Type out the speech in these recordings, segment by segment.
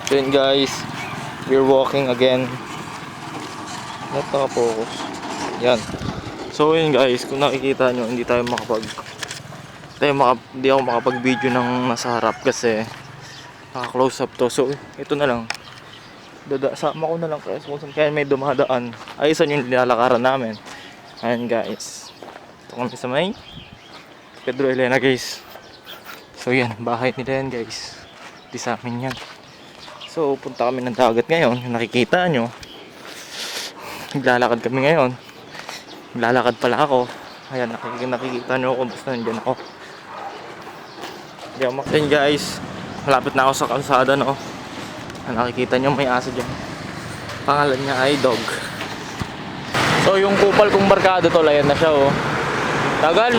So yun guys, we're walking again. Not naka-focus. Yan. So yun guys, kung nakikita nyo, hindi ako makapag-video ng nasa harap kasi naka-close up to. So ito na lang. Sama ko na lang kaya may dumadaan. Ayusan yung nilalakaran namin. Ayan guys. Ito kami sa may Pedro Elena guys. So yan, bahay nila yan guys. Di sa amin yan. So punta kami ng dagat ngayon. Nakikita nyo. Naglalakad kami ngayon. Naglalakad pala ako. Ayan, nakikita nyo kung basta nandyan ako. Then guys, malapit na ako sa kalsada, no. Nakikita nyo may aso dyan. Pangalan niya ay Dog. So yung kupal kong barkada tol, ayan na siya oh. Tagal.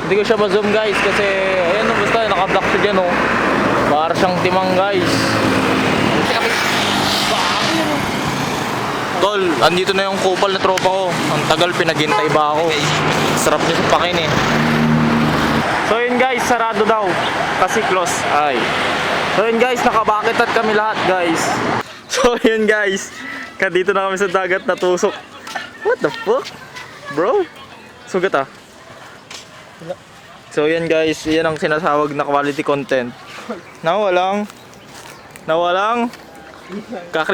Hindi ko siya ma-zoom guys kasi ayan oh, basta naka-block siya dyan oh. Para siyang timang guys. Tol, andito na yung kupal na tropa ko. Ang tagal, pinaghintay ba ako. Sarap niya sa pakin eh. So yun guys, sarado daw. Kasi close. Ay. So yun guys, nakabakitat kami lahat guys. So yun guys, dito na kami sa dagat, natusok. What the fuck? Bro? Sugat ah. So yan guys, yan ang sinasawag na quality content. Nawalang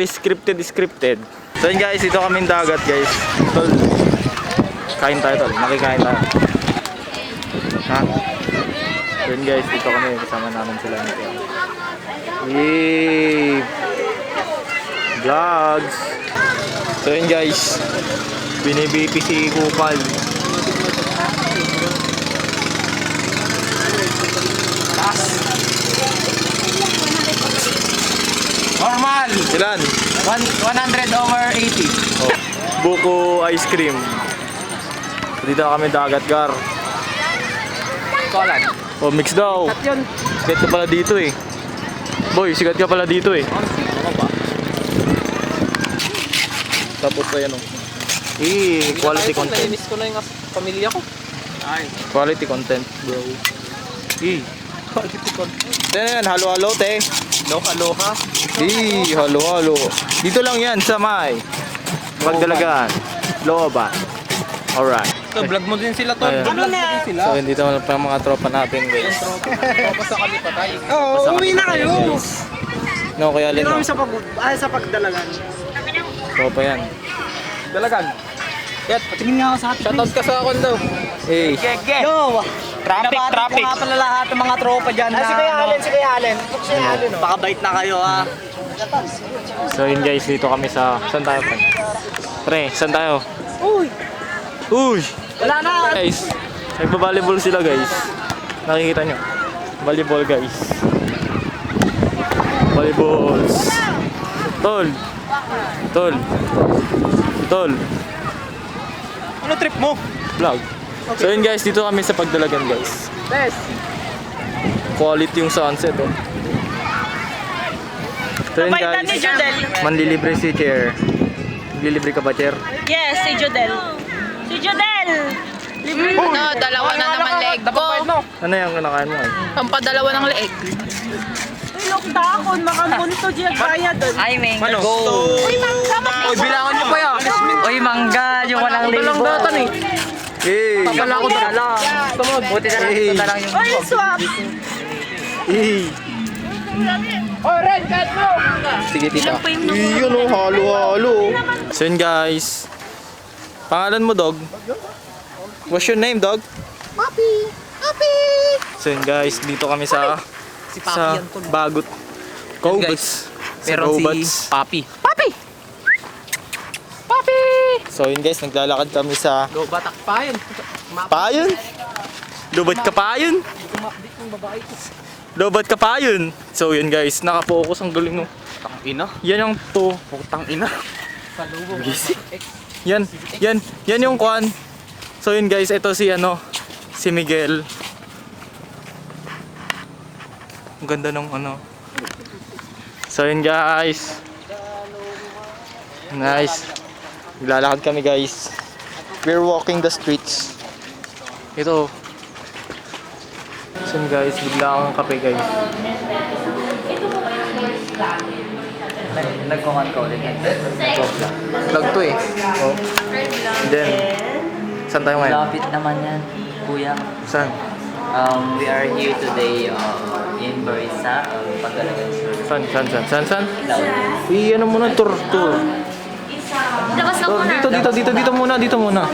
scripted. So yun guys, dito kami dagat guys. Tol, kain tayo tol, makikain tayo. Ha? So yun guys, dito kami, kasama namin sila nito. Yee! Vlogs! So yun guys, binibipi si Kupal. Normal! Ilan? 100 over 80. Oh, buko ice cream. Dito kami dagat gar. Kolan. Oh, mix daw. At yun. Sikat ka pala dito eh. Boy, sikat ka pala dito eh. Tapos pa yan oh. Quality content. Nainis ko na yung pamilya ko. Ay. Quality content, bro. Quality content. Yan, halo-halo te. Aloha. Halo-halo. Dito lang yan sa may Pagdalagan. Looban. Alright. So, vlog mo din sila to. Ayun. Vlog mo din sila. So, dito naman pa mga tropa natin guys. Tapos sa kalipatay. Oo, umuwi na kayo. No, kaya Hindi Lin, kami no? sa pagdalagan. Tropa yan. Dalagan. Yat, Tingin nga ako sa atin. shoutout ka sa akin daw. Hey. Yo! Traffic. Ko nga pala lahat ng mga tropa dyan na. Si Kuya Allen, si Kuya Allen. Pakabait na kayo ha. So yun guys, dito kami sa... Saan tayo pa? Pre, saan tayo? Uy! Uy! Wala na! Guys, nagpa-volleyball sila guys. Nakikita nyo? Volleyball guys. Volleyballs. Tol! Ano trip mo? Vlog. So yun guys, dito kami sa Pagdalagan guys. Best! Quality yung sunset oh. So yun guys, manlilibre si Chair. Manlilibre ka ba, Chair? Yes, si Jodel. Si Jodel! Libre mo. No, dalawa na naman leeg ko. Ano yung kinakain mo? Pampadalawa ng leeg. Ilok takon, makamunto dyan kaya doon. Ay, Ming. Ano? Uy, mangga, Uy, bilangan niyo pa yan. Uy, mangga. Yung walang libo. Walang datan eh. Hey! Wala ko dala. Buti na lang ito na lang yung Uy, swap. Hey! Sige tita. Yun oh, halo-halo. So yun guys. Pangalan mo Dog? What's your name Dog? Papi. So yun guys, dito kami sa Bagot Cobats. Meron si Papi. So yun guys, naglalakad kami sa Batak pa yun. Payon. Lubat ka payon. Lubat ka payon. So yun guys, nakapokus ang galing no. Tang ina. Yan yung to. Putang ina. Yan yung kwan. So yun guys, ito si si Miguel. Ang ganda ng So yun guys. Nice. Naglalakad kami guys. We're walking the streets. Ito. So yun guys, bigla akong kape guys. Nagkuhan ka ulit. Vlog to eh. Oh. Then, saan tayo ngayon? Lapit naman yan, kuya. Saan? We are here today in Barisa, Pagdalagan Sur. Saan? Ano muna, tour. Labas ka Oh, muna. dito muna.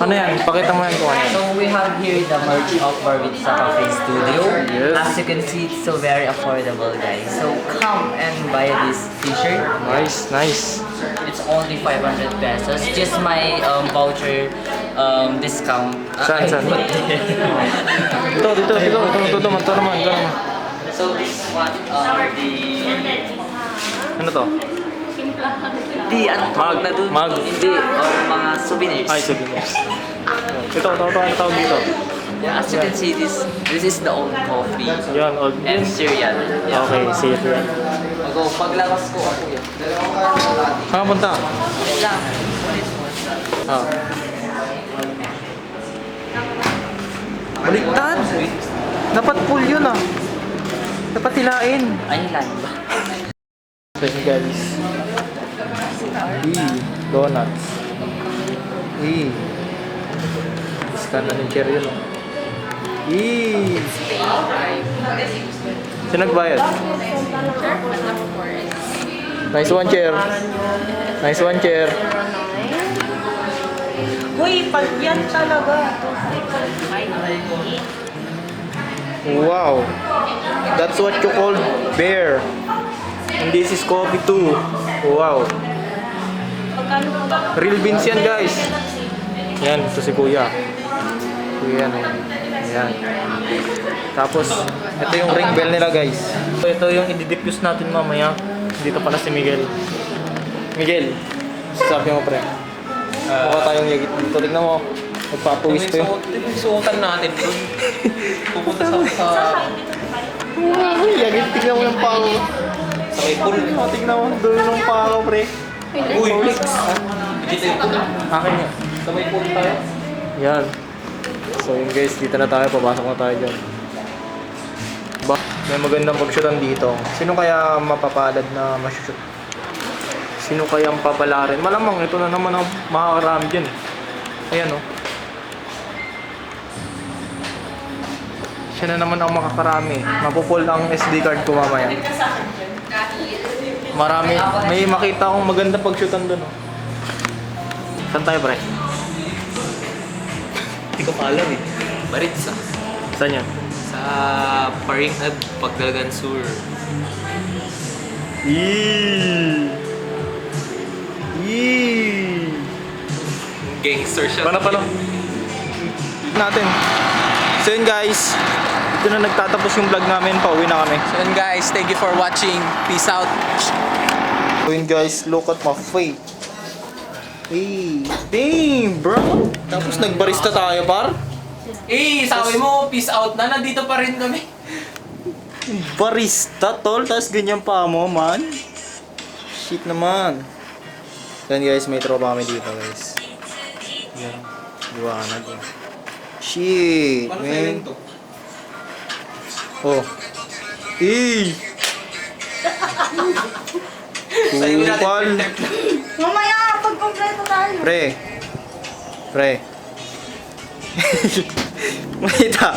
Ano yan? Pakita mo yan kung ano yan. So we have here the merch of Barisa Cafe Studio. Yes. As you can see, it's so very affordable, guys. So come and buy this t-shirt. Nice. It's only 500 pesos. Just my voucher discount. Saan? I put there. Ito naman. So this one, Ano to? Hindi, ano tawag na dun? Mag. Hindi, or mga souvenirs. Ay, souvenirs. Ito, ano tawag dito? Yeah, as you can see, this is the old coffee Yan, old and cereal. Yeah. Okay, safe yan. Ako, paglakas ko ako yan. Saan ka punta? Wait lang. Ah. Baliktad! Dapat full yun ah. Dapat hilain. Ay, lang ba? Guys. Donuts. Scan na ng chair yun oh. Sino nagbayad? Nice one chair. Uy, pag yan talaga. Wow. That's what you call bear. And this is coffee too. Wow. Real beans yan guys. Yan, ito si kuya. Kuya yan eh. Yan. Tapos, ito yung ring bell nila guys. So, ito yung i-diffuse natin mamaya. Dito pala si Miguel. Miguel, sabi mo pre. Mukha tayong yagit dito. Tignan mo. Magpapuwis ko yun. Suotan natin doon. Pupunta sa Wow, yagit. Tignan mo yung pao. may pool. Tignan mo. Doon yung pao pre. Uy, Lex. Dito yung pool. Akin yan. Sa may pool tayo. Yan. So yun guys, dito na tayo. Papasok na tayo dyan. May magandang pag-shootan dito. Sino kaya mapapalad na masushoot? Sino kaya ang papalarin? Malamang ito na naman ang makakarami dyan. Ayan o. Siya na naman ang makakarami. Mapupul ang SD card ko mamaya. Marami. May makita akong magandang pag-shootan doon. Oh. Saan tayo pre? Hindi ko pa alam eh. Maritza. Saan yan? Sa Paringad, Pagdalagan Sur. Gangster siya. Paano? Natin. So yun guys, ito na nagtatapos yung vlog namin. Pauwi na kami. So yun guys, thank you for watching. Peace out. So yun guys, look at my face. Hey, damn bro. Tapos nagbarista tayo par. Sabi mo, peace out na. Nandito pa rin kami. Barista tol, tapos ganyan pa mo man. Shit naman. So yun guys, may tropa kami dito guys. Yan, liwanag eh. Shit, man. Oh. Kupal. Mamaya, pag-kompleto tayo. Pre. Makita.